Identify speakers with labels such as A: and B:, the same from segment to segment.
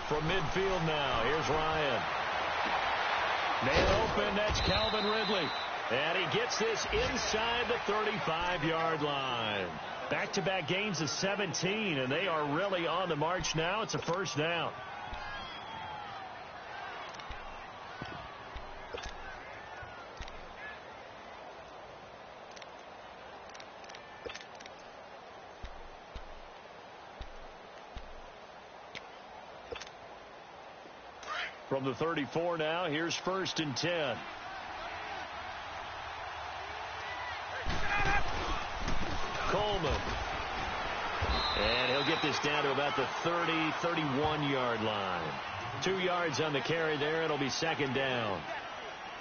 A: From midfield now, here's Ryan. Man open, that's Calvin Ridley. And he gets this inside the 35-yard line. Back-to-back gains of 17, and they are really on the march now. It's a first down. From the 34 now, here's 1st and 10. Coleman. And he'll get this down to about the 30, 31-yard line. 2 yards on the carry there. It'll be 2nd down.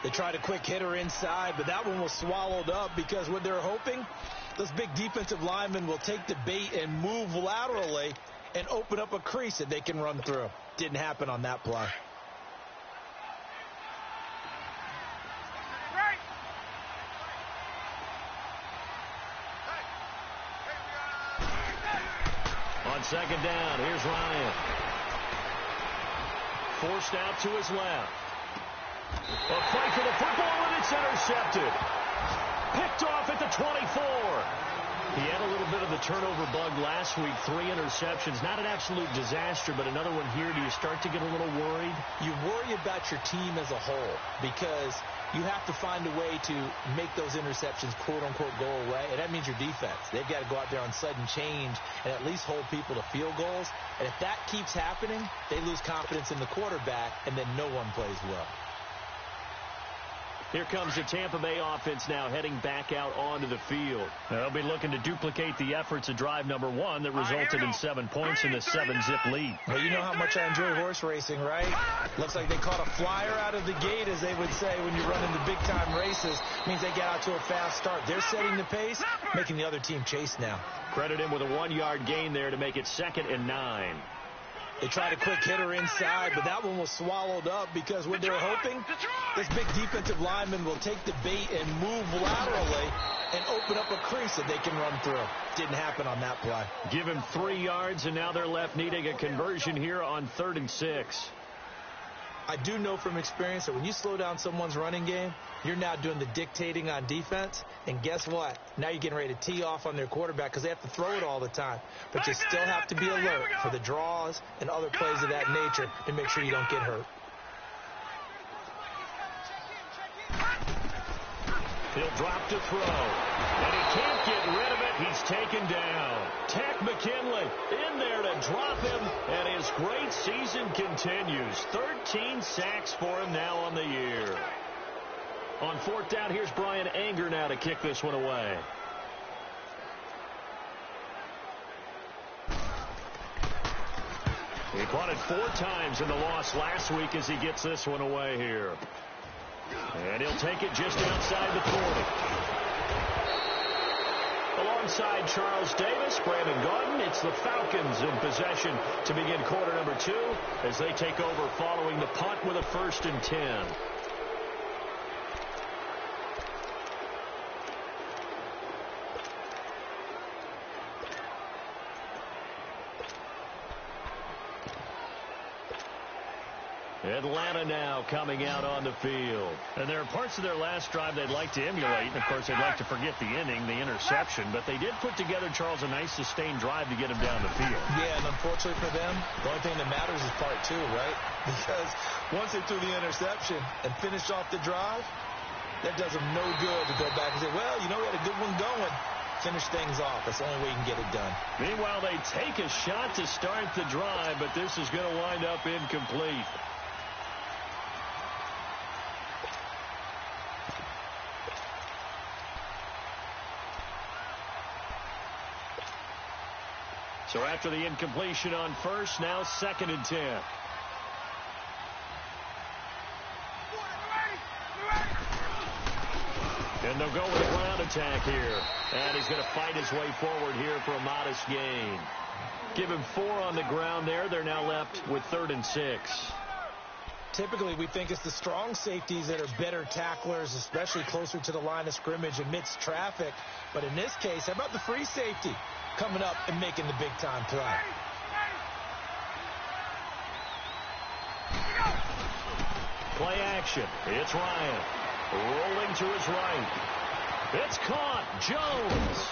B: They tried a quick hitter inside, but that one was swallowed up because what they're hoping, those big defensive linemen will take the bait and move laterally and open up a crease that they can run through. Didn't happen on that play. On 2nd down, here's Ryan. Forced out to his left. A fight for the football, and it's intercepted. Picked off at the 24. He had a little bit of the turnover bug last week. 3 interceptions. Not an absolute disaster, but another one here. Do you start to get a little worried? You worry about your team as a whole because you have to find a way to make those interceptions, quote-unquote, go away, and that means your defense. They've got to go out there on sudden change and at least hold people to field goals. And if that keeps happening, they lose confidence in the quarterback, and then no one plays well.
A: Here comes the Tampa Bay offense now heading back out onto the field. They'll be looking to duplicate the efforts of drive number 1 that resulted in 7 points in the 7-zip lead.
B: Well, you know how much I enjoy horse racing, right? Looks like they caught a flyer out of the gate, as they would say when you're running the big-time races. Means they get out to a fast start. They're setting the pace, making the other team chase now.
A: Credit him with a 1-yard gain there to make it 2nd and 9.
B: They tried a quick hitter inside, but that one was swallowed up because what they're hoping, this big defensive lineman will take the bait and move laterally and open up a crease that they can run through. Didn't happen on that play.
A: Give him 3 yards, and now they're left needing a conversion here on 3rd and 6.
B: I do know from experience that when you slow down someone's running game, you're now doing the dictating on defense. And guess what? Now you're getting ready to tee off on their quarterback because they have to throw it all the time. But you still have to be alert for the draws and other plays of that nature to make sure you don't get hurt.
A: He'll drop to throw. And he can't get rid of it. He's taken down. Tack McKinley in there to drop him. And his great season continues. 13 sacks for him now on the year. On 4th down, here's Brian Anger now to kick this one away. He punted 4 times in the loss last week as he gets this one away here. And he'll take it just outside the 40. Alongside Charles Davis, Brandon Gaudin, it's the Falcons in possession to begin quarter number 2 as they take over following the punt with a 1st and 10. Atlanta now coming out on the field. And there are parts of their last drive they'd like to emulate. And, of course, they'd like to forget the inning, the interception. But they did put together, Charles, a nice sustained drive to get him down the field.
B: Yeah, and unfortunately for them, the only thing that matters is part 2, right? Because once they threw the interception and finished off the drive, that does them no good to go back and say, well, you know, we had a good one going. Finish things off. That's the only way you can get it done.
A: Meanwhile, they take a shot to start the drive, but this is going to wind up incomplete. So after the incompletion on 1st, now 2nd and 10. And they'll go with a ground attack here. And he's going to fight his way forward here for a modest gain. Give him 4 on the ground there. They're now left with 3rd and 6.
B: Typically, we think it's the strong safeties that are better tacklers, especially closer to the line of scrimmage amidst traffic. But in this case, how about the free safety coming up and making the big-time play?
A: action. It's Ryan rolling to his right. It's caught. Jones.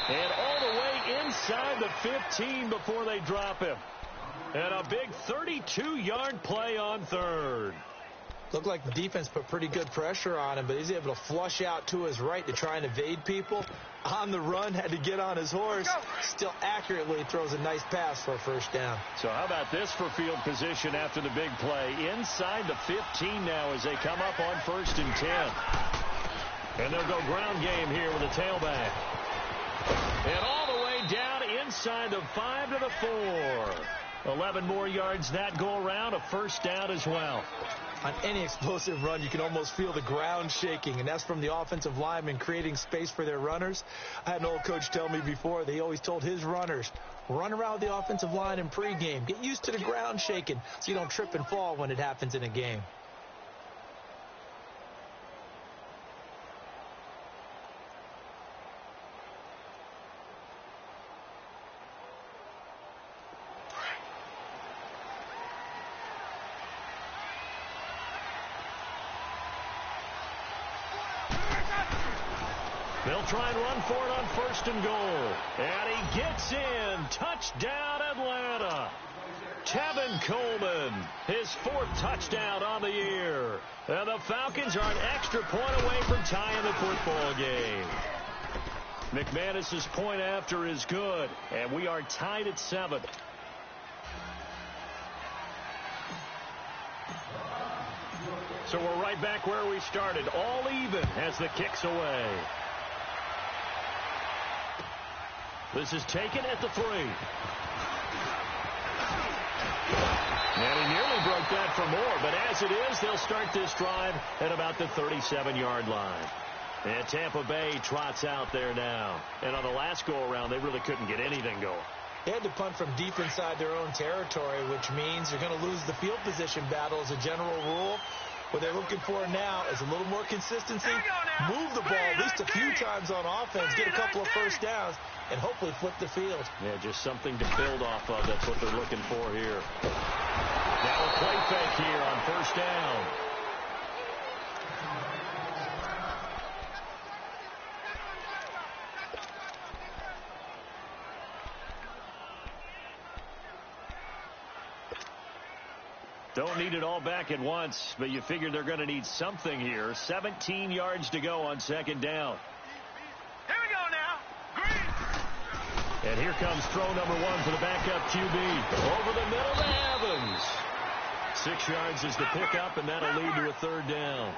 A: And all the way inside the 15 before they drop him. And a big 32-yard play on third.
C: Looked like the defense put pretty good pressure on him, but he's able to flush out to his right to try and evade people. On the run, had to get on his horse. Still accurately throws a nice pass for a first down.
A: So how about this for field position after the big play? Inside the 15 now as they come up on 1st and 10. And they'll go ground game here with a tailback. And all the way down inside the 5 to the 4. 11 more yards that go around, a first down as well.
C: On any explosive run, you can almost feel the ground shaking, and that's from the offensive linemen creating space for their runners. I had an old coach tell me before, they always told his runners, run around the offensive line in pregame. Get used to the ground shaking so you don't trip and fall when it happens in a game.
A: They'll try and run for it on 1st and goal. And he gets in. Touchdown, Atlanta. Tevin Coleman, his 4th touchdown on the year. And the Falcons are an extra point away from tying the football game. McManus's point after is good. And we are tied at 7. So we're right back where we started. All even as the kick's away. This is taken at the 3. And he nearly broke that for more, but as it is, they'll start this drive at about the 37-yard line. And Tampa Bay trots out there now. And on the last go-around, they really couldn't get anything going.
C: They had to punt from deep inside their own territory, which means you're going to lose the field position battle as a general rule. What they're looking for now is a little more consistency, move the ball at least a few times on offense, get a couple of first downs, and hopefully flip the field.
A: Yeah, just something to build off of. That's what they're looking for here. Now a play fake here on 1st down. Don't need it all back at once, but you figure they're going to need something here. 17 yards to go on 2nd down.
B: Here we go now. Green.
A: And here comes throw number 1 for the backup QB. Over the middle to Evans. 6 yards is the pickup, and that'll lead to a 3rd down.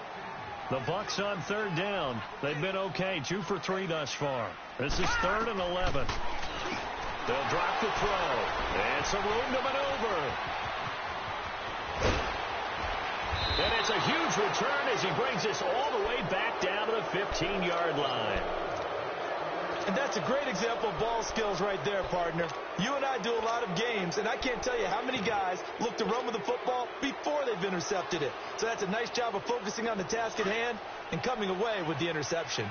A: The Bucs on 3rd down. They've been okay, 2 for 3 thus far. This is 3rd and 11. They'll drop the throw. And some room to maneuver. And it's a huge return as he brings us all the way back down to the 15-yard line.
C: And that's a great example of ball skills right there, partner. You and I do a lot of games, and I can't tell you how many guys look to run with the football before they've intercepted it. So that's a nice job of focusing on the task at hand and coming away with the interception.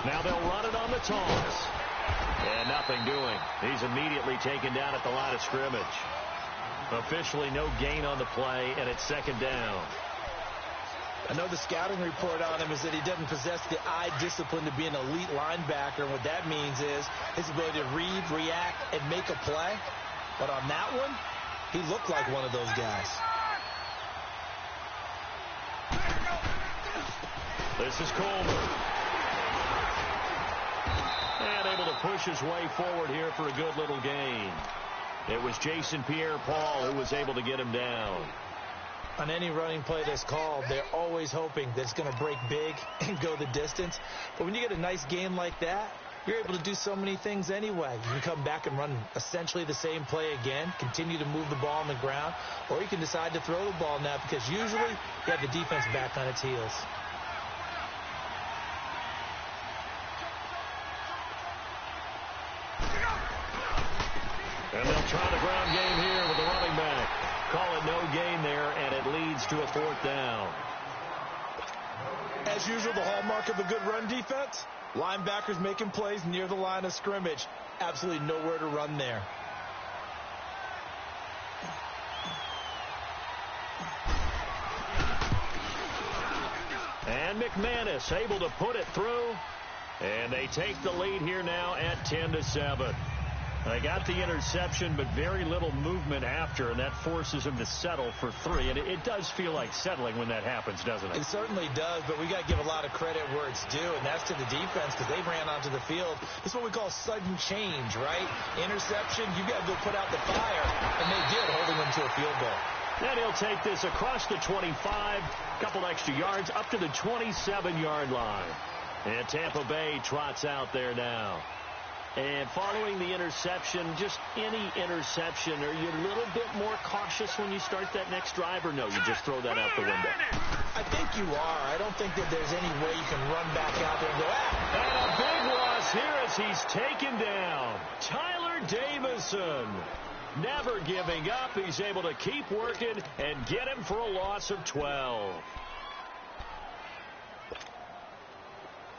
A: Now they'll run it on the toss. And nothing doing. He's immediately taken down at the line of scrimmage. Officially no gain on the play, and it's 2nd down.
C: I know the scouting report on him is that he doesn't possess the eye discipline to be an elite linebacker, and what that means is his ability to read, react, and make a play. But on that one, he looked like one of those guys.
A: This is Coleman. And able to push his way forward here for a good little gain. It was Jason Pierre-Paul who was able to get him down.
C: On any running play that's called, they're always hoping that it's going to break big and go the distance. But when you get a nice game like that, you're able to do so many things anyway. You can come back and run essentially the same play again, continue to move the ball on the ground, or you can decide to throw the ball now because usually you have the defense back on its heels.
A: And they'll try the ground game here with the running back. Call it no gain there, and it leads to a 4th down.
C: As usual, the hallmark of a good run defense, Linebackers making plays near the line of scrimmage. Absolutely nowhere to run there.
A: And McManus able to put it through. And they take the lead here now at 10-7. They got the interception, but very little movement after, and that forces them to settle for 3. And it does feel like settling when that happens, doesn't it?
C: It certainly does, but we got to give a lot of credit where it's due, and that's to the defense because they ran onto the field. This is what we call sudden change, right? Interception, you got to go put out the fire, and they did, holding them to a field goal.
A: And he'll take this across the 25, couple extra yards, up to the 27-yard line. And Tampa Bay trots out there now. And following the interception, just any interception, are you a little bit more cautious when you start that next drive, or no, you just throw that out the window?
C: I think you are. I don't think that there's any way you can run back out there and go, ah!
A: And a big loss here as he's taken down. Tyler Davison. Never giving up. He's able to keep working and get him for a loss of 12.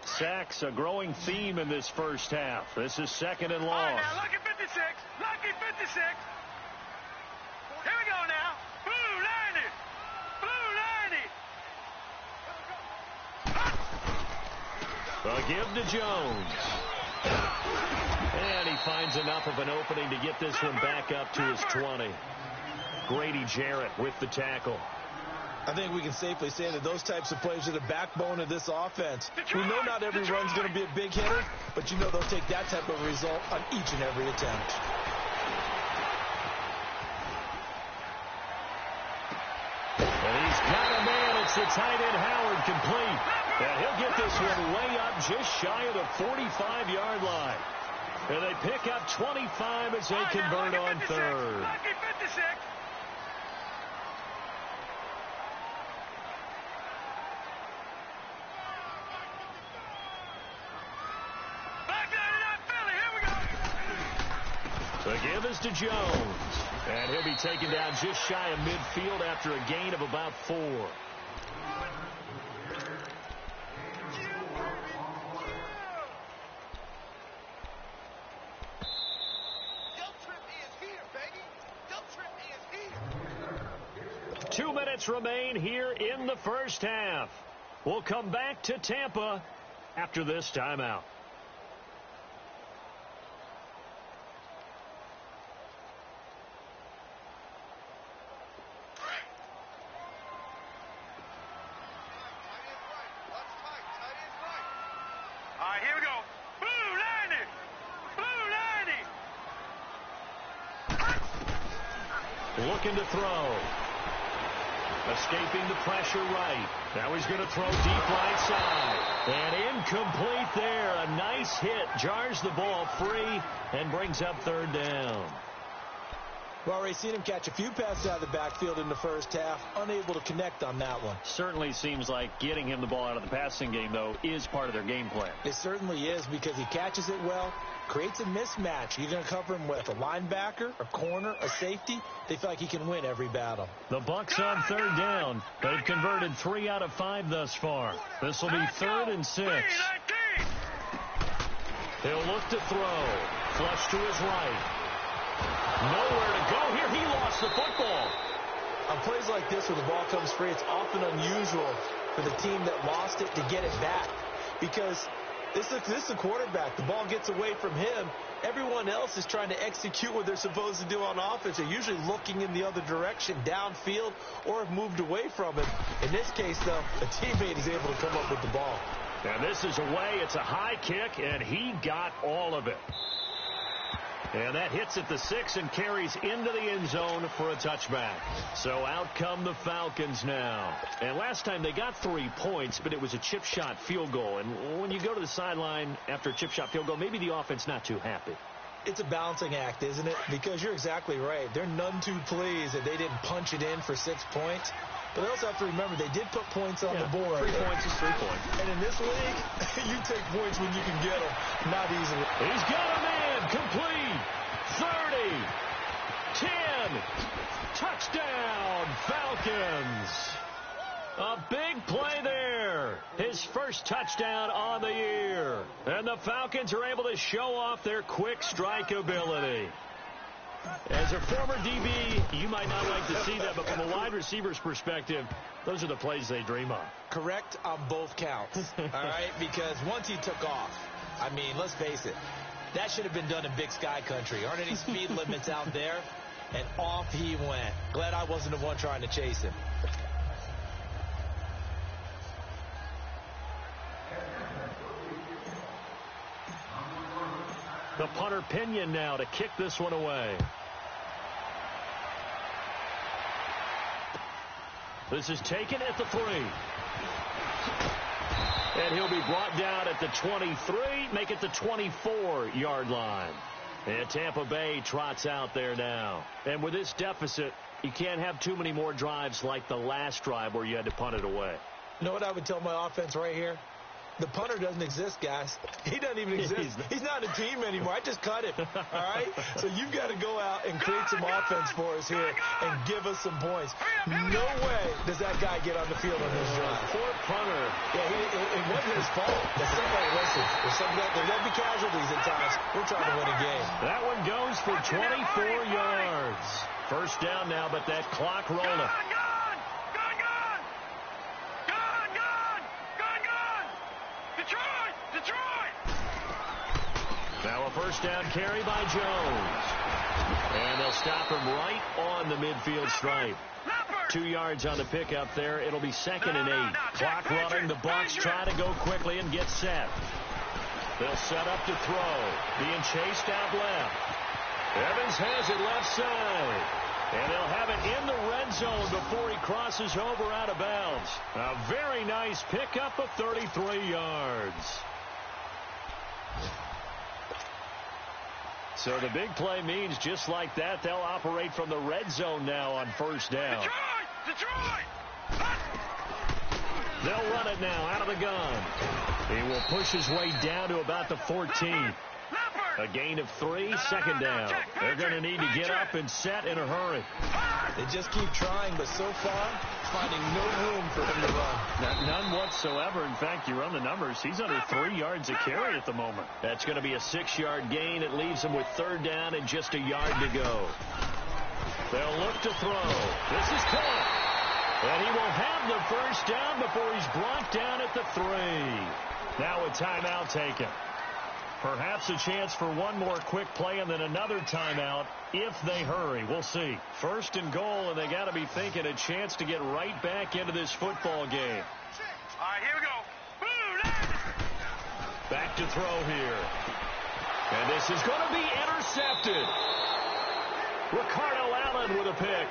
A: Sacks, a growing theme in this first half. This is second and long.
B: All right, now, lucky 56. Lucky 56. Here we go now. Blue 90. Blue 90.
A: A give to Jones. And he finds enough of an opening to get this one back up to his 20. Grady Jarrett with the tackle.
C: I think we can safely say that those types of plays are the backbone of this offense. We know not every run's going to be a big hitter, but you know they'll take that type of result on each and every attempt.
A: And he's got a man. It's the tight end Howard complete. And he'll get this one way up just shy of the 45-yard line. And they pick up 25 as they convert on third.
B: Lucky 56.
A: The give is to Jones. And he'll be taken down just shy of midfield after a gain of about 4. Two minutes remain here in the first half. We'll come back to Tampa after this timeout. Looking to throw. Escaping the pressure right. Now he's going to throw deep right side. And incomplete there. A nice hit. Jars the ball free and brings up third down.
C: We've already seen him catch a few passes out of the backfield in the first half. Unable to connect on that one.
A: Certainly seems like getting him the ball out of the passing game, though, is part of their game plan.
C: It certainly is because he catches it well, creates a mismatch. You're going to cover him with a linebacker, a corner, a safety. They feel like he can win every battle.
A: The Bucs on third down. They've converted 3 out of 5 thus far. This will be 3rd and 6. He'll look to throw. Flush to his right. Nowhere to go here. He lost the football.
C: On plays like this where the ball comes free, it's often unusual for the team that lost it to get it back because this is the quarterback. The ball gets away from him. Everyone else is trying to execute what they're supposed to do on offense. They're usually looking in the other direction, downfield, or have moved away from it. In this case, though, a teammate is able to come up with the ball.
A: And this is away. It's a high kick, and he got all of it. And that hits at the 6 and carries into the end zone for a touchback. So out come the Falcons now. And last time they got 3 points, but it was a chip shot field goal. And when you go to the sideline after a chip shot field goal, maybe the offense not too happy.
C: It's a balancing act, isn't it? Because you're exactly right. They're none too pleased that they didn't punch it in for 6 points. But they also have to remember they did put points on the board.
A: 3 points is 3 points.
C: And in this league, you take points when you can get them, not easily.
A: He's got a man complete. 30. 10. Touchdown, Falcons. A big play there. His first touchdown on the year. And the Falcons are able to show off their quick strike ability. As a former DB, you might not like to see that, but from a wide receiver's perspective, those are the plays they dream of.
C: Correct on both counts, all right? Because once he took off, I mean, let's face it, that should have been done in Big Sky Country. Aren't any speed limits out there? And off he went. Glad I wasn't the one trying to chase him.
A: The punter Pinion now to kick this one away. This is taken at the 3. And he'll be brought down at the 23, make it the 24-yard line. And Tampa Bay trots out there now. And with this deficit, you can't have too many more drives like the last drive where you had to punt it away.
C: You know what I would tell my offense right here? The punter doesn't exist, guys. He doesn't even exist. He's not a team anymore. I just cut him, all right? So you've got to go out and create some offense for us here and give us some points. No way does that guy get on the field on this drive.
A: Poor punter.
C: Yeah, it wasn't his fault. But somebody, listen, there'll be casualties at times. We're trying to win a game.
A: That one goes for 24 yards. First down now, but that clock rolling. Now a first down carry by Jones. And they'll stop him right on the midfield stripe. 2 yards on the pickup there. It'll be 2nd and 8. Clock running. The Bucs try to go quickly and get set. They'll set up to throw. Being chased out left. Evans has it left side. And they'll have it in the red zone before he crosses over out of bounds. A very nice pickup of 33 yards. So the big play means just like that, they'll operate from the red zone now on first down. Detroit! They'll run it now out of the gun. He will push his way down to about the 14. A gain of 3, second down. They're going to need to get up and set in a hurry.
C: They just keep trying, but so far, finding no room for him to run.
A: None whatsoever. In fact, you run the numbers. He's under 3 yards a carry at the moment. That's going to be a 6-yard gain. It leaves him with third down and just a yard to go. They'll look to throw. This is caught. And he will have the first down before he's brought down at the 3. Now a timeout taken. Perhaps a chance for one more quick play and then another timeout if they hurry. We'll see. First and goal, and they got to be thinking a chance to get right back into this football game.
B: All right, here we go.
A: Back to throw here. And this is going to be intercepted. Ricardo Allen with a pick.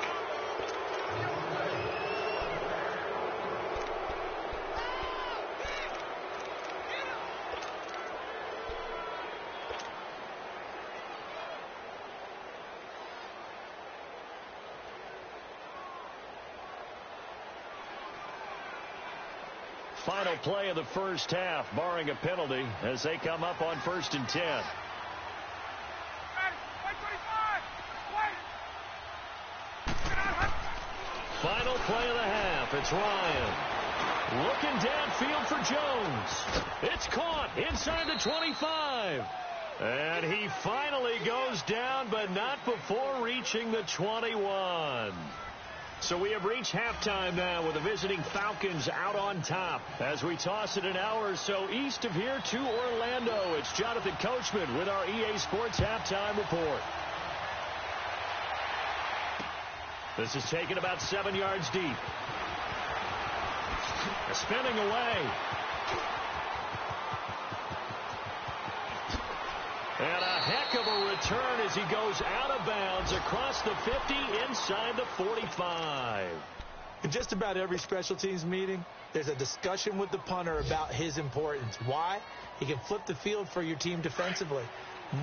A: Final play of the first half, barring a penalty, as they come up on 1st and 10. Final play of the half. It's Ryan. Looking downfield for Jones. It's caught inside the 25. And he finally goes down, but not before reaching the 21. So we have reached halftime now with the visiting Falcons out on top. As we toss it an hour or so east of here to Orlando, it's Jonathan Coachman with our EA Sports Halftime Report. This is taken about 7 yards deep. Spinning away. And a heck of a return as he goes out of bounds across the 50 inside the 45.
C: In just about every special teams meeting, there's a discussion with the punter about his importance. Why? He can flip the field for your team defensively,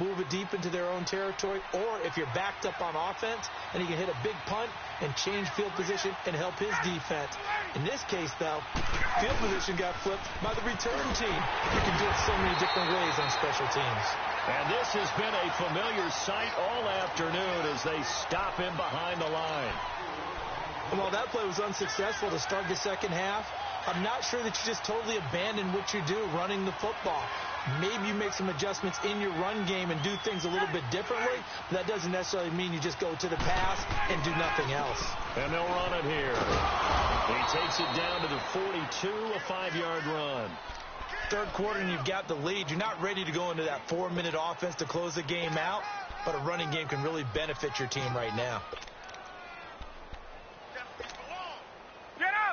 C: move it deep into their own territory, or if you're backed up on offense, and he can hit a big punt and change field position and help his defense. In this case, though, field position got flipped by the return team. You can do it so many different ways on special teams.
A: And this has been a familiar sight all afternoon as they stop him behind the line.
C: And while that play was unsuccessful to start the second half, I'm not sure that you just totally abandon what you do running the football. Maybe you make some adjustments in your run game and do things a little bit differently, but that doesn't necessarily mean you just go to the pass and do nothing else.
B: And they'll run it here. He takes it down to the 42, a 5-yard run.
C: Third quarter and you've got the lead. You're not ready to go into that 4-minute offense to close the game out, but a running game can really benefit your team right now.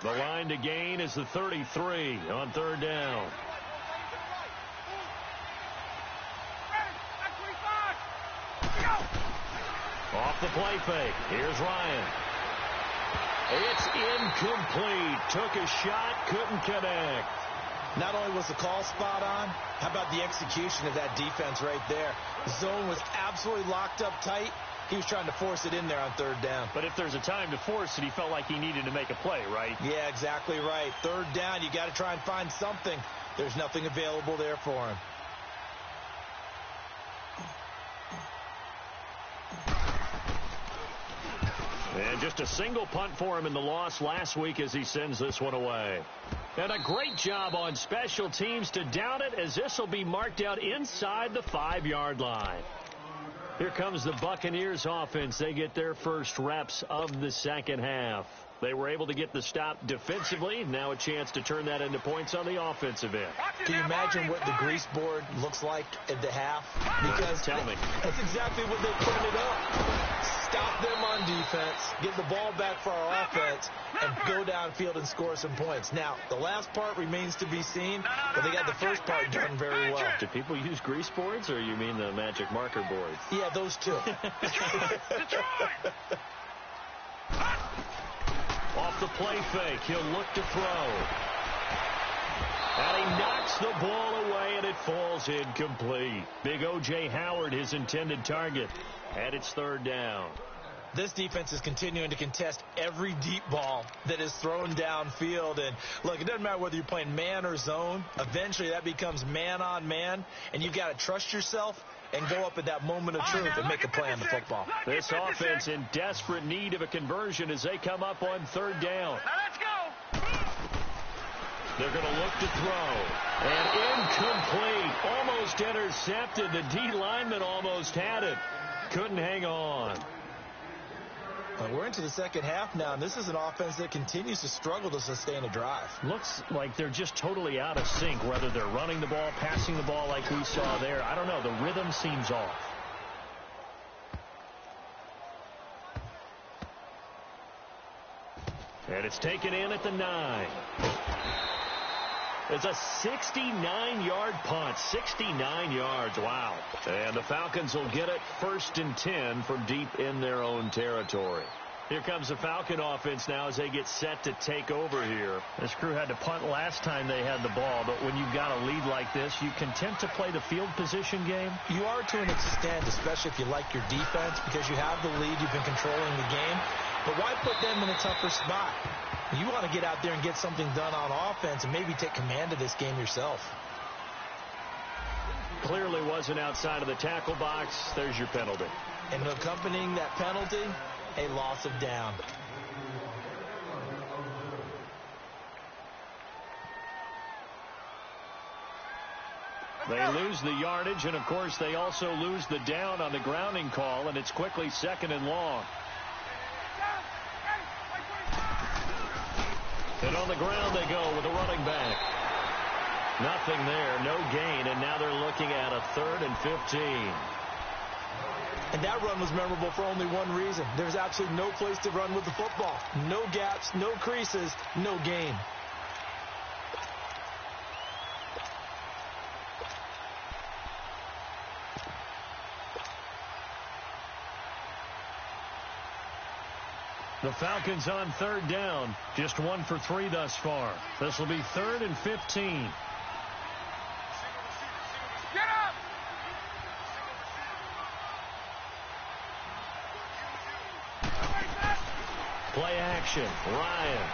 B: The line to gain is the 33 on third down. Off the play fake. Here's Ryan. It's incomplete. Took a shot, couldn't connect.
C: Not only was the call spot on, how about the execution of that defense right there? The zone was absolutely locked up tight. He was trying to force it in there on third down.
B: But if there's a time to force it, he felt like he needed to make a play, right?
C: Yeah, exactly right. Third down, you got to try and find something. There's nothing available there for him.
B: And just a single punt for him in the loss last week as he sends this one away. And a great job on special teams to down it, as this will be marked out inside the 5-yard line. Here comes the Buccaneers offense. They get their first reps of the second half. They were able to get the stop defensively. Now a chance to turn that into points on the offensive end.
C: Can you imagine what the grease board looks like at the half? Because
B: tell me.
C: That's exactly what they printed up. Stop them on defense, get the ball back for our offense, and go downfield and score some points. Now, the last part remains to be seen, but they got the first part done very well.
B: Do people use grease boards, or you mean the magic marker boards?
C: Yeah, those two.
B: Off the play fake, he'll look to throw. And he knocks the ball away, and it falls incomplete. Big O.J. Howard, his intended target. And it's third down.
C: This defense is continuing to contest every deep ball that is thrown downfield. And, look, it doesn't matter whether you're playing man or zone. Eventually, that becomes man-on-man, and you've got to trust yourself and go up at that moment of truth and make a play on the football.
B: This offense in desperate need of a conversion as they come up on third down.
D: Now let's go.
B: They're going to look to throw. And incomplete. Almost intercepted. The D lineman almost had it. Couldn't hang on.
C: Well, we're into the second half now, and this is an offense that continues to struggle to sustain a drive.
B: Looks like they're just totally out of sync, whether they're running the ball, passing the ball like we saw there. I don't know. The rhythm seems off. And it's taken in at the 9. It's a 69-yard punt. 69 yards. Wow. And the Falcons will get it 1st and 10 from deep in their own territory. Here comes the Falcon offense now as they get set to take over here. This crew had to punt last time they had the ball, but when you've got a lead like this, you content to play the field position game?
C: You are to an extent, especially if you like your defense, because you have the lead, you've been controlling the game. But why put them in a tougher spot? You want to get out there and get something done on offense and maybe take command of this game yourself.
B: Clearly wasn't outside of the tackle box. There's your penalty.
C: And accompanying that penalty, a loss of down.
B: They lose the yardage, and, of course, they also lose the down on the grounding call, and it's quickly 2nd and long. And on the ground they go with a running back. Nothing there, no gain, and now they're looking at a 3rd and 15.
C: And that run was memorable for only one reason. There's absolutely no place to run with the football. No gaps, no creases, no gain.
B: The Falcons on 3rd down. Just 1 for 3 thus far. This will be 3rd and 15.
D: Get up!
B: Play action. Ryan.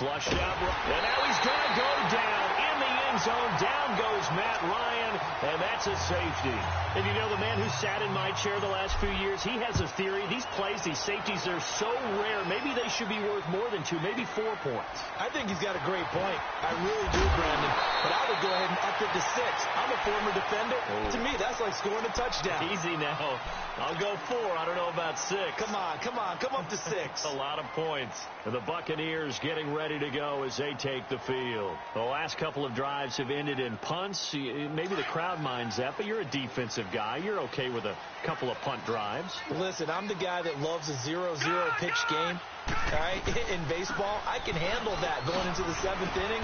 A: Flushed out, and now he's going to go down in the end zone. Down goes Matt Ryan, and that's a safety. And you know, the man who sat in my chair the last few years, he has a theory. These plays, these safeties, they're so rare. Maybe they should be worth more than 2, maybe 4 points.
C: I think he's got a great point. I really do, Brandon. But I would go ahead and up it to 6. I'm a former defender. To me, that's like scoring a touchdown.
A: Easy now. I'll go 4. I don't know about 6.
C: Come on. Come up to 6.
A: A lot of points. The Buccaneers getting ready to go as they take the field. The last couple of drives have ended in punts. Maybe the crowd minds that, but you're a defensive guy. You're okay with a couple of punt drives.
C: Listen, I'm the guy that loves a 0-0 pitch game. All right, in baseball, I can handle that going into the 7th inning.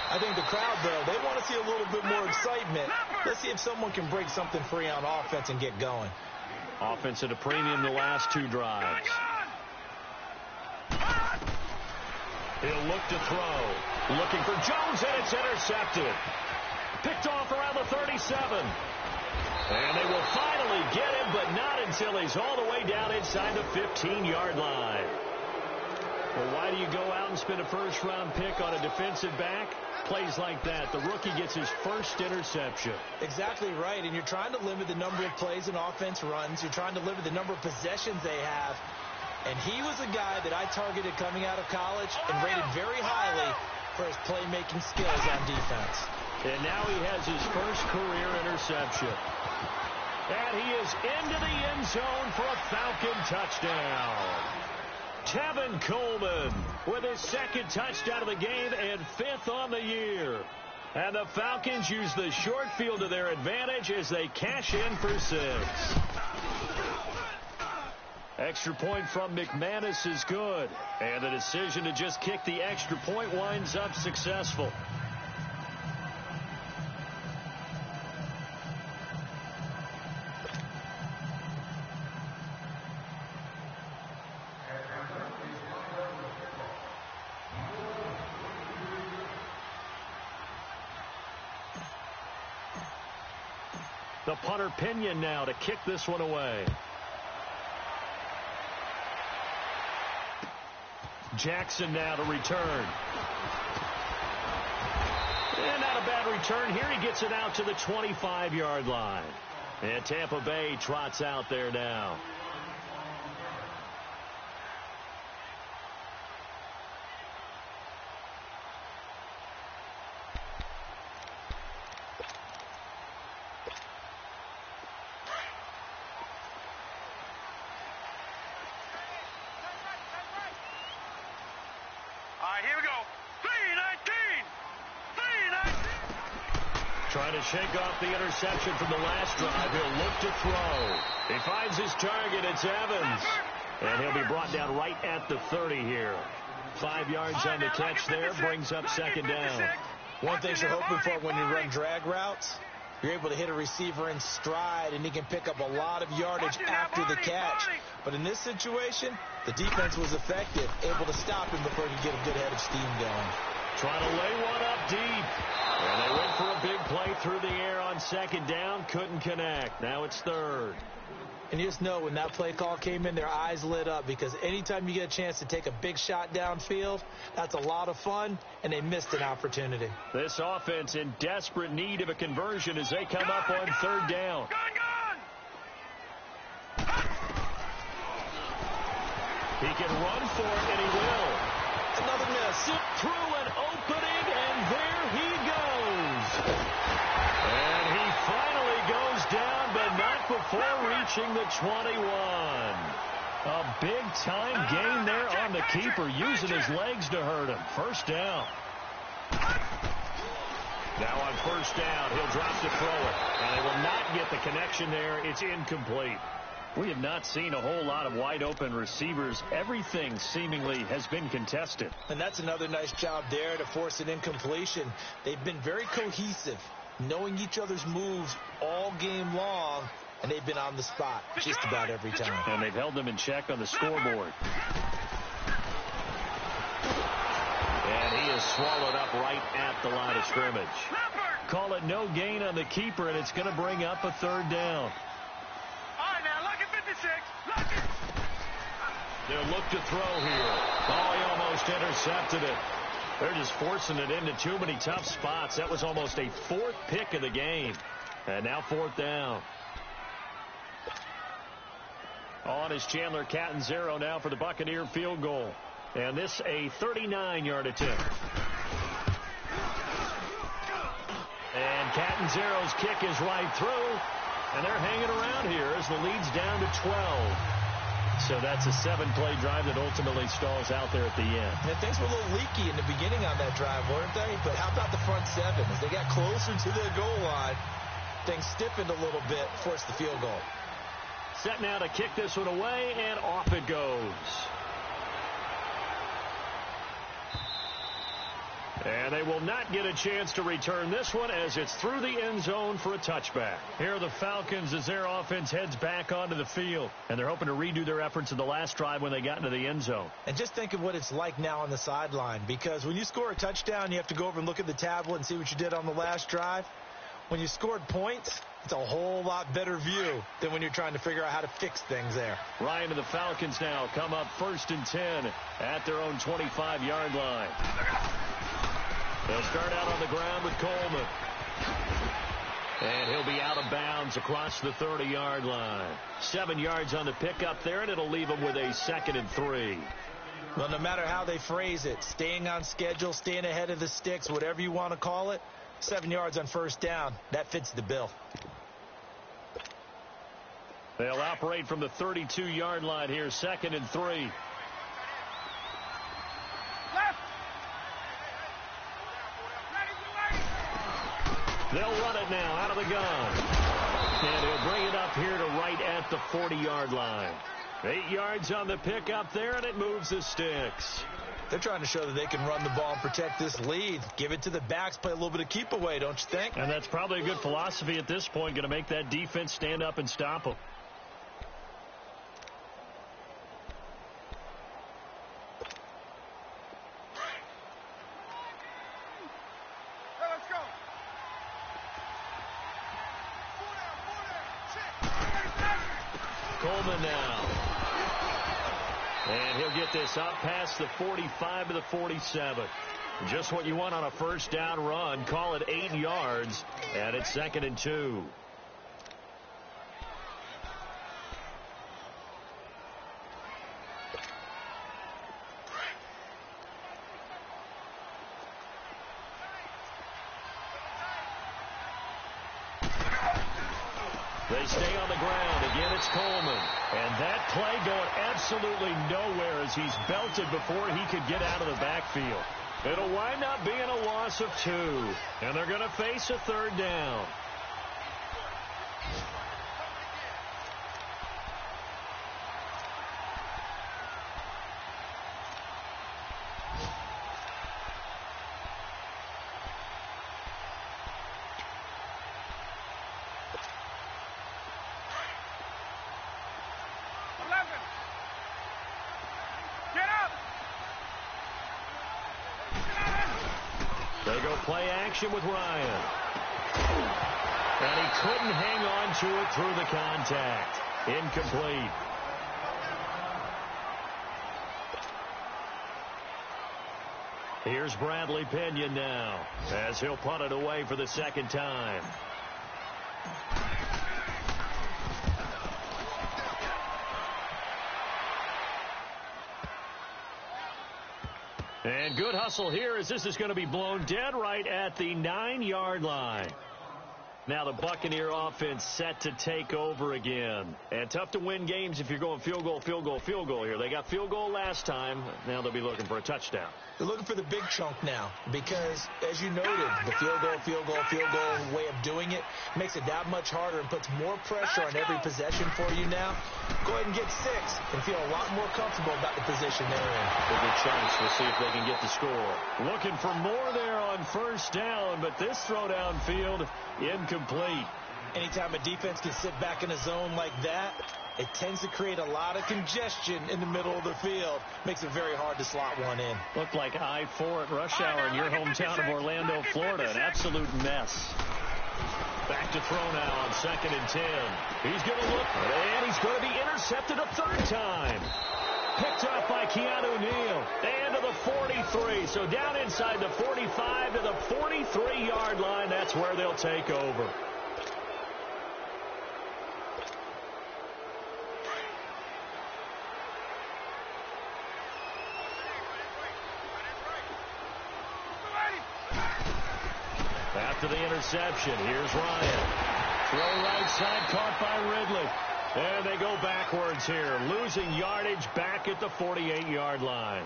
C: I think the crowd, though, they want to see a little bit more excitement. Let's see if someone can break something free on offense and get going.
A: Offense at a premium the last 2 drives. He'll look to throw. Looking for Jones, and it's intercepted. Picked off around the 37. And they will finally get him, but not until he's all the way down inside the 15-yard line. Well, why do you go out and spend a first-round pick on a defensive back? Plays like that, the rookie gets his first interception.
C: Exactly right, and you're trying to limit the number of plays an offense runs. You're trying to limit the number of possessions they have. And he was a guy that I targeted coming out of college and rated very highly for his playmaking skills on defense.
A: And now he has his first career interception. And he is into the end zone for a Falcon touchdown. Tevin Coleman with his second touchdown of the game and 5th on the year. And the Falcons use the short field to their advantage as they cash in for 6. Extra point from McManus is good. And the decision to just kick the extra point winds up successful. The punter Pinion now to kick this one away. Jackson now to return. And not a bad return here. He gets it out to the 25-yard line. And Tampa Bay trots out there now. Trying to shake off the interception from the last drive. He'll look to throw. He finds his target. It's Evans. And he'll be brought down right at the 30 here. 5 yards on the catch there. Brings up second down.
C: One thing you're hoping for when you run drag routes, you're able to hit a receiver in stride, and he can pick up a lot of yardage after the catch. But in this situation, the defense was effective, able to stop him before he could get a good head of steam going.
A: Trying to lay one up deep. And they went for a big play through the air on second down. Couldn't connect. Now it's 3rd.
C: And you just know when that play call came in, their eyes lit up, because anytime you get a chance to take a big shot downfield, that's a lot of fun, and they missed an opportunity.
A: This offense in desperate need of a conversion as they come up on 3rd down. He can run for it, and he will.
C: Another miss.
A: Through an opening, and there he goes. And he finally goes down, but not before reaching the 21. A big-time gain there on the keeper, using his legs to hurt him. First down. Now on first down, he'll drop to throw it. And they will not get the connection there. It's incomplete. We have not seen a whole lot of wide-open receivers. Everything seemingly has been contested.
C: And that's another nice job there to force an incompletion. They've been very cohesive, knowing each other's moves all game long, and they've been on the spot just about every time.
A: And they've held them in check on the scoreboard. And he is swallowed up right at the line of scrimmage. Call it no gain on the keeper, and it's going to bring up a 3rd down. They'll look to throw here. Oh, he almost intercepted it. They're just forcing it into too many tough spots. That was almost a fourth pick of the game. And now fourth down. On is Chandler Catanzaro now for the Buccaneer field goal. And this a 39-yard attempt. And Catanzaro's kick is right through. And they're hanging around here as the lead's down to 12. So that's a 7-play drive that ultimately stalls out there at the end.
C: And things were a little leaky in the beginning on that drive, weren't they? But how about the front seven? As they got closer to the goal line, things stiffened a little bit, forced the field goal.
A: Set now to kick this one away, and off it goes. And they will not get a chance to return this one as it's through the end zone for a touchback. Here are the Falcons as their offense heads back onto the field. And they're hoping to redo their efforts in the last drive when they got into the end zone.
C: And just think of what it's like now on the sideline. Because when you score a touchdown, you have to go over and look at the tablet and see what you did on the last drive. When you scored points, it's a whole lot better view than when you're trying to figure out how to fix things there.
A: Ryan and the Falcons now come up 1st and 10 at their own 25-yard line. They'll start out on the ground with Coleman. And he'll be out of bounds across the 30-yard line. 7 yards on the pickup there, and it'll leave them with a 2nd and 3.
C: Well, no matter how they phrase it, staying on schedule, staying ahead of the sticks, whatever you want to call it, 7 yards on first down, that fits the bill.
A: They'll operate from the 32-yard line here, 2nd and 3. They'll run it now out of the gun. And he'll bring it up here to right at the 40-yard line. 8 yards on the pickup there, and it moves the sticks.
C: They're trying to show that they can run the ball and protect this lead. Give it to the backs, play a little bit of keep away, don't you think?
A: And that's probably a good philosophy at this point, going to make that defense stand up and stop them. Coleman now. And he'll get this up past the 45 to the 47. Just what you want on a first down run. Call it 8 yards, and it's 2nd and 2. They stay on the ground. Again, it's Coleman. And that play going absolutely nowhere as he's belted before he could get out of the backfield. It'll wind up being a loss of 2. And they're going to face a 3rd down. They go play action with Ryan. And he couldn't hang on to it through the contact. Incomplete. Here's Bradley Pinion now as he'll punt it away for the 2nd time. And good hustle here as this is going to be blown dead right at the 9-yard line. Now the Buccaneer offense set to take over again. And tough to win games if you're going field goal, field goal, field goal here. They got field goal last time. Now they'll be looking for a touchdown.
C: They're looking for the big chunk now because, as you noted, the field goal way of doing it makes it that much harder and puts more pressure on every possession for you now. Go ahead and get 6 and feel a lot more comfortable about the position they're in.
A: A good chance. We'll see if they can get the score. Looking for more there on first down, but this throw downfield incomplete.
C: Anytime a defense can sit back in a zone like that, it tends to create a lot of congestion in the middle of the field. Makes it very hard to slot one in.
A: Looked like I-4 at rush hour in your hometown of Orlando, Florida. An absolute mess. Back to throw now on 2nd and 10. He's going to look, and he's going to be intercepted a 3rd time. Picked up by Keanu Neal. And to the 43. So down inside the 45 to the 43-yard line. That's where they'll take over. After the interception, here's Ryan. Throw right side, caught by Ridley. And they go backwards here, losing yardage back at the 48-yard line.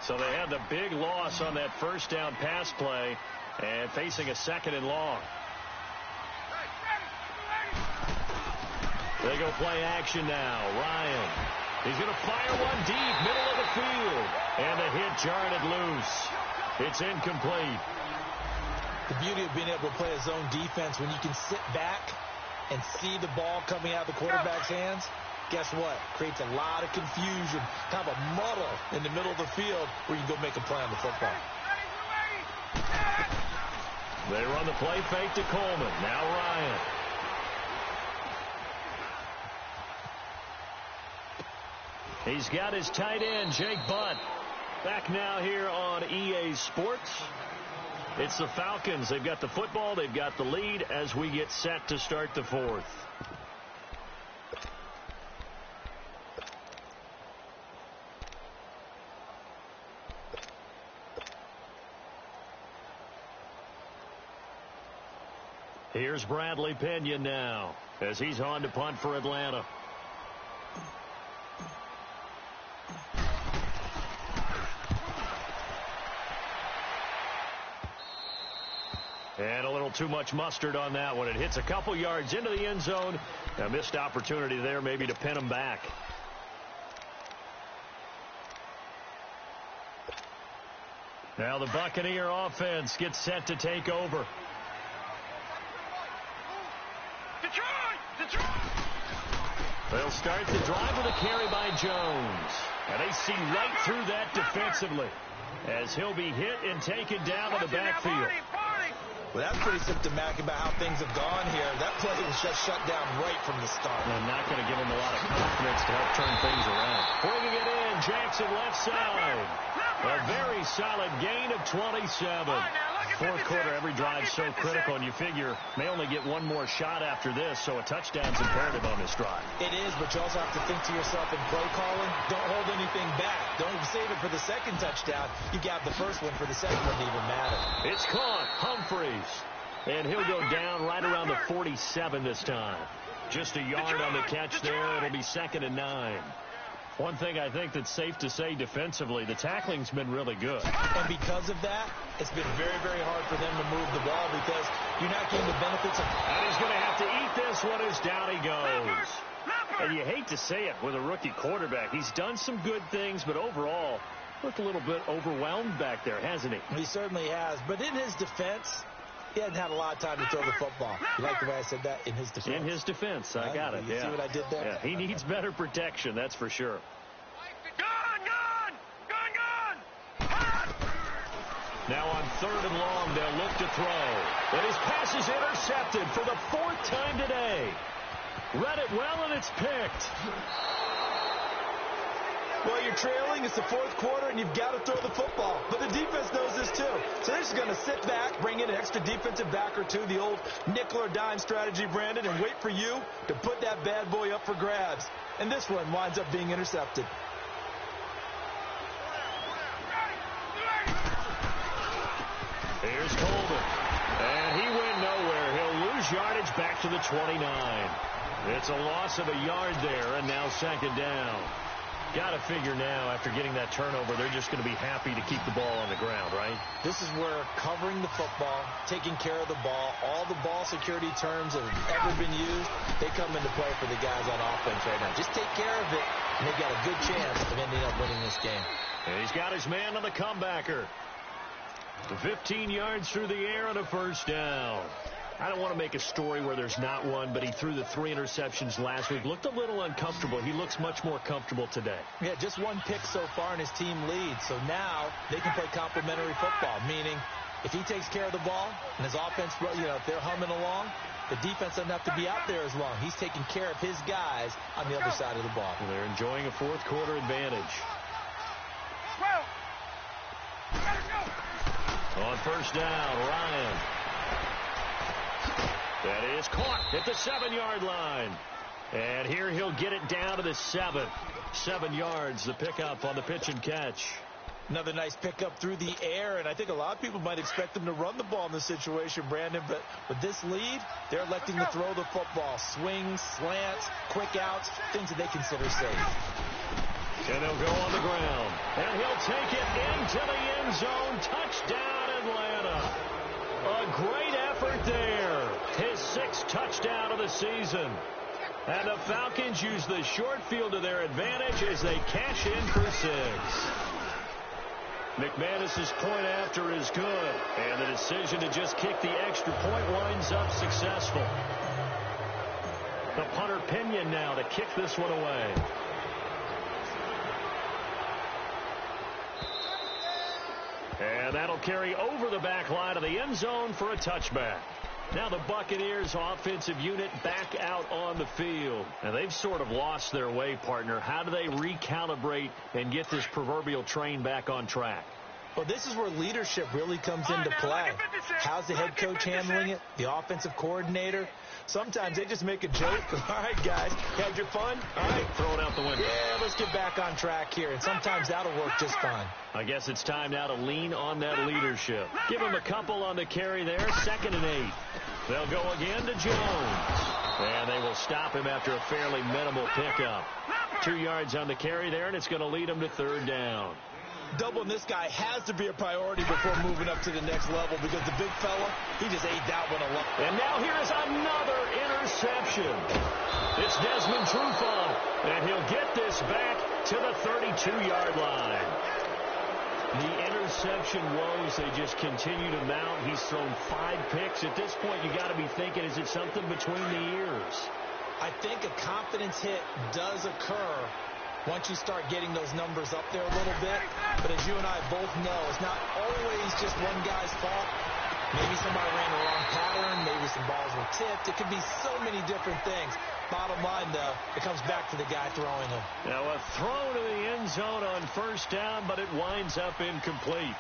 A: So they had the big loss on that first down pass play and facing a 2nd and long. They go play action now. Ryan. He's going to fire one deep, middle of the field. And the hit jarred it loose. It's incomplete.
C: The beauty of being able to play a zone defense when you can sit back and see the ball coming out of the quarterback's hands, guess what? Creates a lot of confusion, kind of a muddle in the middle of the field where you can go make a play on the football.
A: They run the play fake to Coleman. Now Ryan. He's got his tight end, Jake Butt. Back now here on EA Sports. It's the Falcons. They've got the football. They've got the lead as we get set to start the 4th. Here's Bradley Pinion now as he's on to punt for Atlanta. And a little too much mustard on that one. It hits a couple yards into the end zone. A missed opportunity there maybe to pin him back. Now the Buccaneer offense gets set to take over. They'll start the drive with a carry by Jones. And they see right through that defensively as he'll be hit and taken down in the backfield.
C: Well, that's pretty symptomatic about how things have gone here. That play was just shut down right from the start.
A: And not going to give him a lot of confidence to help turn things around. Bringing it in, Jackson left side. A very solid gain of 27. 4th quarter, every drive so critical, and you figure may only get one more shot after this, so a touchdown's imperative on this drive.
C: It is, but you also have to think to yourself in play calling, don't hold anything back. Don't save it for the 2nd touchdown. You got the first one for the 2nd one to even matter.
A: It's caught. Humphreys. And he'll go down right around the 47 this time. Just a yard on the catch there. It'll be 2nd and 9. One thing I think that's safe to say defensively, the tackling's been really good.
C: And because of that, it's been very, very hard for them to move the ball because you're not getting the benefits of...
A: And he's going to have to eat this one as down he goes. And you hate to say it with a rookie quarterback. He's done some good things, but overall, looked a little bit overwhelmed back there, hasn't he?
C: He certainly has. But in his defense, he hadn't had a lot of time to throw the football. You like the way I said that? In his defense.
A: In his defense. I got it.
C: You see what I did there?
A: Yeah, he needs better protection, that's for sure. Now on 3rd and long, they'll look to throw. But his pass is intercepted for the 4th time today. Read it well, and it's picked.
C: Well, you're trailing. It's the 4th quarter, and you've got to throw the football. But the defense knows this, too. So they're just going to sit back, bring in an extra defensive back or two, the old nickel or dime strategy, Brandon, and wait for you to put that bad boy up for grabs. And this one winds up being intercepted.
A: Here's Coleman. And he went nowhere. He'll lose yardage back to the 29. It's a loss of a yard there, and now 2nd down. Got to figure now, after getting that turnover, they're just going to be happy to keep the ball on the ground, right?
C: This is where covering the football, taking care of the ball, all the ball security terms that have ever been used, they come into play for the guys on offense right now. Just take care of it, and they've got a good chance of ending up winning this game.
A: And he's got his man on the comebacker. 15 yards through the air and a 1st down. I don't want to make a story where there's not one, but he threw the 3 interceptions last week. Looked a little uncomfortable. He looks much more comfortable today.
C: Yeah, just 1 pick so far, and his team leads. So now they can play complementary football, meaning if he takes care of the ball and his offense, if they're humming along, the defense doesn't have to be out there as long. He's taking care of his guys on the other side of the ball.
B: And they're enjoying a fourth quarter advantage. On first down, Ryan. That is caught at the 7-yard line. And here he'll get it down to the 7. 7 yards, the pickup on the pitch and catch.
C: Another nice pickup through the air, and I think a lot of people might expect them to run the ball in this situation, Brandon, but with this lead, they're electing to throw the football. Swings, slants, quick outs, things that they consider safe.
B: And they'll go on the ground. And he'll take it into the end zone. Touchdown, Atlanta. A great effort there. His 6th touchdown of the season. And the Falcons use the short field to their advantage as they cash in for 6. McManus's point after is good. And the decision to just kick the extra point winds up successful. The punter Pinion now to kick this one away. And that'll carry over the back line of the end zone for a touchback. Now the Buccaneers offensive unit back out on the field. And they've sort of lost their way, partner. How do they recalibrate and get this proverbial train back on track?
C: Well, this is where leadership really comes into play. How's the head coach handling it? The offensive coordinator? Sometimes they just make a joke. All right, guys, had your fun? All right,
B: throw it out the window.
C: Yeah, let's get back on track here. And sometimes that'll work just fine.
B: I guess it's time now to lean on that leadership. Give him a couple on the carry there. 2nd and 8. They'll go again to Jones. And they will stop him after a fairly minimal pickup. 2 yards on the carry there, and it's going to lead him to 3rd down.
C: Doubling this guy has to be a priority before moving up to the next level because the big fella, he just ate that one alone.
B: And now here is another interception. It's Desmond Trufant, and he'll get this back to the 32-yard line. The interception woes, they just continue to mount. He's thrown 5 picks. At this point, you got to be thinking, is it something between the ears?
C: I think a confidence hit does occur once you start getting those numbers up there a little bit. But as you and I both know, it's not always just one guy's fault. Maybe somebody ran the wrong pattern. Maybe some balls were tipped. It could be so many different things. Bottom line, though, it comes back to the guy throwing them.
B: Now a throw to the end zone on first down, but it winds up incomplete.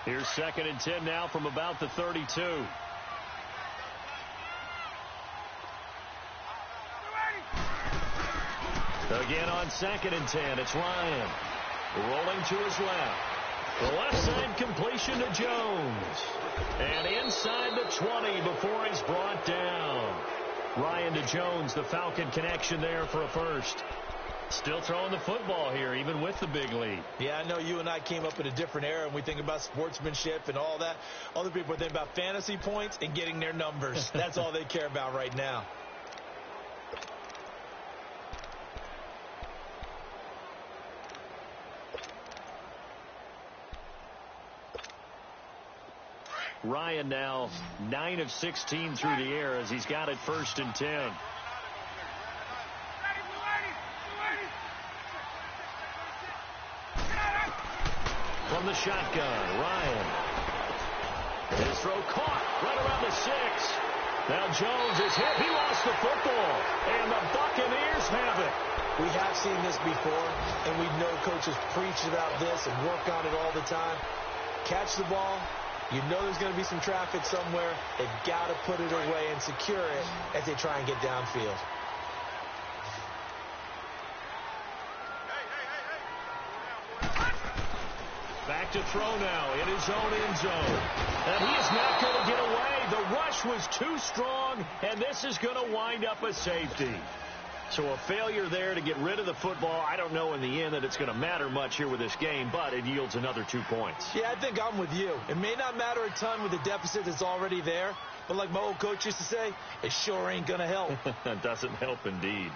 B: Here's 2nd and 10 now from about the 32. Again on 2nd and 10, it's Ryan. Rolling to his left. The left side completion to Jones. And inside the 20 before he's brought down. Ryan to Jones, the Falcon connection there for a first. Still throwing the football here, even with the big lead.
C: Yeah, I know you and I came up in a different era, and we think about sportsmanship and all that. Other people think about fantasy points and getting their numbers. That's all they care about right now.
B: Ryan now 9 of 16 through the air as he's got it 1st and 10. From the shotgun, Ryan. His throw caught right around the 6. Now Jones is hit. He lost the football, and the Buccaneers have it.
C: We have seen this before, and we know coaches preach about this and work on it all the time. Catch the ball. You know there's going to be some traffic somewhere. They've got to put it away and secure it as they try and get downfield.
B: Back to throw now in his own end zone. And he is not going to get away. The rush was too strong, and this is going to wind up a safety. So a failure there to get rid of the football. I don't know in the end that it's going to matter much here with this game, but it yields another 2 points.
C: Yeah, I think I'm with you. It may not matter a ton with the deficit that's already there, but like my old coach used to say, it sure ain't going to help.
B: Doesn't help indeed.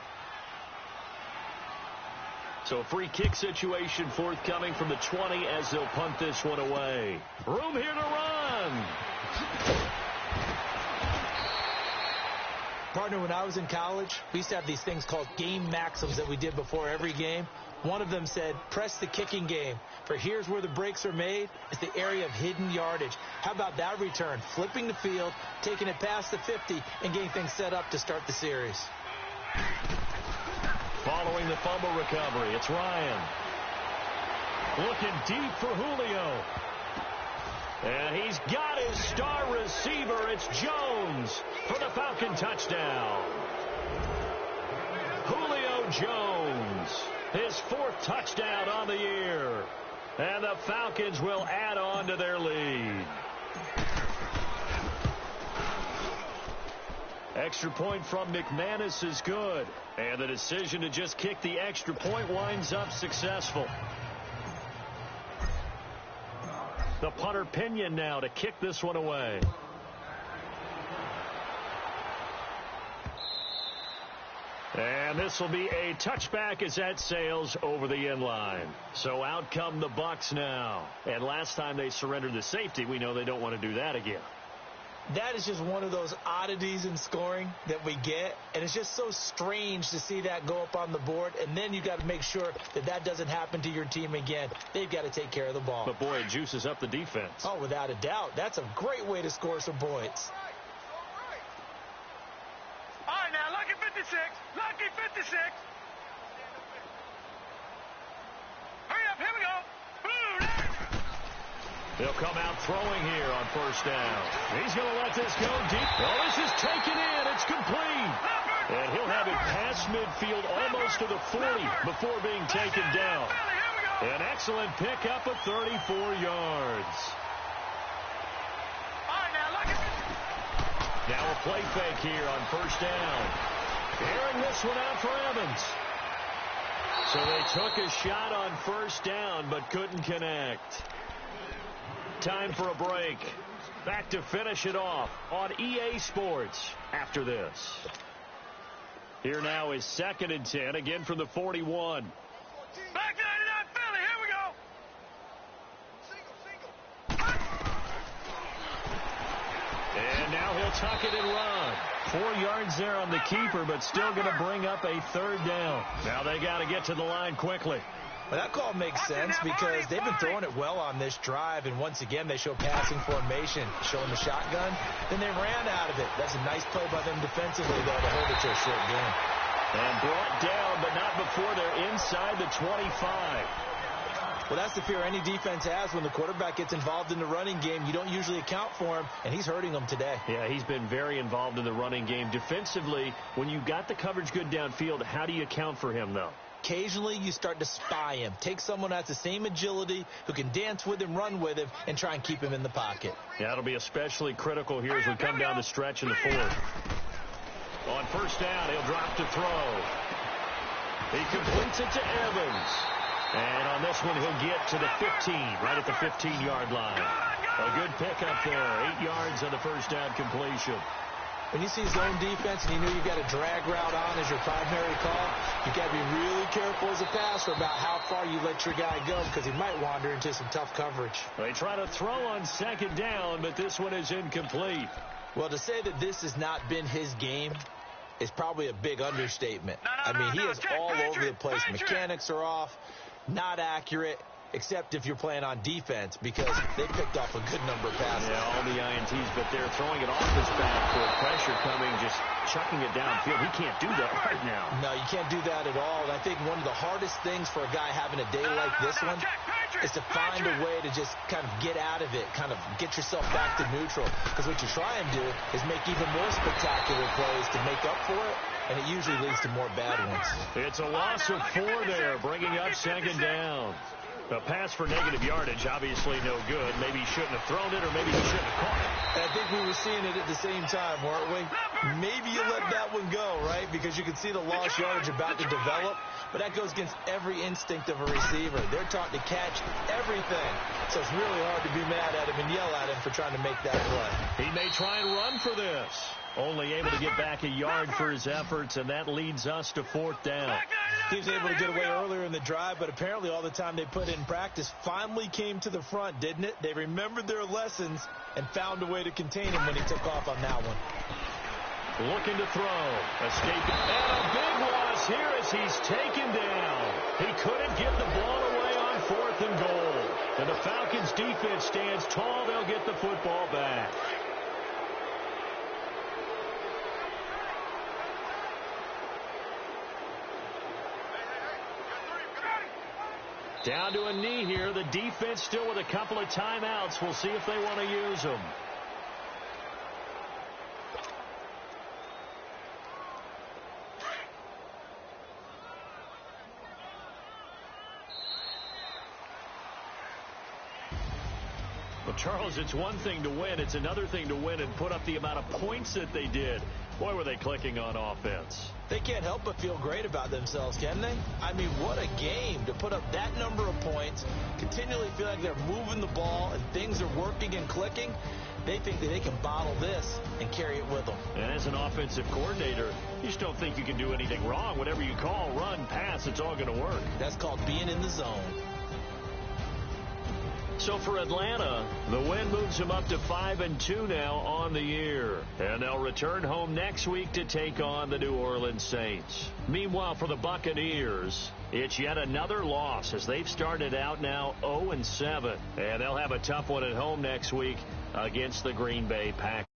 A: So a free kick situation forthcoming from the 20 as they'll punt this one away. Room here to run.
C: Partner, when I was in college, we used to have these things called game maxims that we did before every game. One of them said, press the kicking game. For here's where the breaks are made. It's the area of hidden yardage. How about that return? Flipping the field, taking it past the 50, and getting things set up to start the series.
A: Following the fumble recovery, it's Ryan. Looking deep for Julio. And he's got his star receiver. It's Jones for the Falcon touchdown. Julio Jones, his 4th touchdown on the year. And the Falcons will add on to their lead. Extra point from McManus is good. And the decision to just kick the extra point winds up successful. The punter Pinion now to kick this one away. And this will be a touchback as that sails over the end line. So out come the Bucs now. And last time they surrendered the safety, we know they don't want to do that again.
C: That is just one of those oddities in scoring that we get, and it's just so strange to see that go up on the board, and then you got to make sure that that doesn't happen to your team again. They've got to take care of the ball.
A: But, boy, it juices up the defense.
C: Oh, without a doubt. That's a great way to score some points.
D: All right, now, lucky 56. Lucky 56. Hurry up, here we go.
A: They'll come out throwing here on first down. He's going to let this go deep. Oh, this is taken in. It's complete. And he'll have it past midfield almost to the 40 before being taken down. An excellent pickup of 34 yards. Now a play fake here on first down. Airing this one out for Evans. So they took a shot on first down but couldn't connect. Time for a break. Back to finish it off on EA Sports after this. Here now is 2nd and 10, again from the 41.
D: Back to 99 Philly, here we go.
A: And now he'll tuck it and run. 4 yards there on the keeper, but still going to bring up a 3rd down. Now they got to get to the line quickly.
C: Well, that call makes sense because they've been throwing it well on this drive, and once again they show passing formation, showing the shotgun. Then they ran out of it. That's a nice play by them defensively, though, to hold it to a short game.
A: And brought down, but not before they're inside the 25.
C: Well, that's the fear any defense has when the quarterback gets involved in the running game. You don't usually account for him, and he's hurting them today.
A: Yeah, he's been very involved in the running game. Defensively, when you got the coverage good downfield, how do you account for him, though?
C: Occasionally, you start to spy him. Take someone who has the same agility, who can dance with him, run with him, and try and keep him in the pocket.
A: Yeah, that'll be especially critical here as we come down the stretch in the 4th. On first down, he'll drop to throw. He completes it to Evans. And on this one, he'll get to the 15, right at the 15-yard line. A good pickup there, 8 yards on the first down completion.
C: When you see zone defense and you know you've got a drag route on as your primary call, you've got to be really careful as a passer about how far you let your guy go because he might wander into some tough coverage.
A: They try to throw on 2nd down, but this one is incomplete.
C: Well, to say that this has not been his game is probably a big understatement. I mean, he is all over the place. Mechanics are off, not accurate, except if you're playing on defense because they picked off a good number of passes.
A: Yeah, all the INTs, but they're throwing it off his back for pressure coming, just chucking it downfield. He can't do that right now.
C: No, you can't do that at all. And I think one of the hardest things for a guy having a day like this one is to find a way to just kind of get out of it, kind of get yourself back to neutral. Because what you try and do is make even more spectacular plays to make up for it, and it usually leads to more bad ones.
A: It's a loss of 4 there, bringing up 2nd down. A pass for negative yardage, obviously no good. Maybe he shouldn't have thrown it, or maybe he shouldn't have caught it.
C: And I think we were seeing it at the same time, weren't we? Maybe you let that one go, right? Because you can see the lost yardage about to develop. But that goes against every instinct of a receiver. They're taught to catch everything. So it's really hard to be mad at him and yell at him for trying to make that play.
A: He may try and run for this. Only able to get back a yard for his efforts, and that leads us to 4th down.
C: He was able to get away earlier in the drive, but apparently all the time they put in practice finally came to the front, didn't it? They remembered their lessons and found a way to contain him when he took off on that one.
A: Looking to throw. Escaping. And a big loss here as he's taken down. He couldn't get the ball away on 4th and goal. And the Falcons defense stands tall. They'll get the football back. Down to a knee here. The defense still with a couple of timeouts. We'll see if they want to use them. Well, Charles, it's one thing to win. It's another thing to win and put up the amount of points that they did. Boy, were they clicking on offense.
C: They can't help but feel great about themselves, can they? I mean, what a game to put up that number of points, continually feel like they're moving the ball and things are working and clicking. They think that they can bottle this and carry it with them.
A: And as an offensive coordinator, you just don't think you can do anything wrong. Whatever you call, run, pass, it's all going to work.
C: That's called being in the zone.
A: So for Atlanta, the win moves them up to 5-2 now on the year. And they'll return home next week to take on the New Orleans Saints. Meanwhile, for the Buccaneers, it's yet another loss as they've started out now 0-7. And they'll have a tough one at home next week against the Green Bay Packers.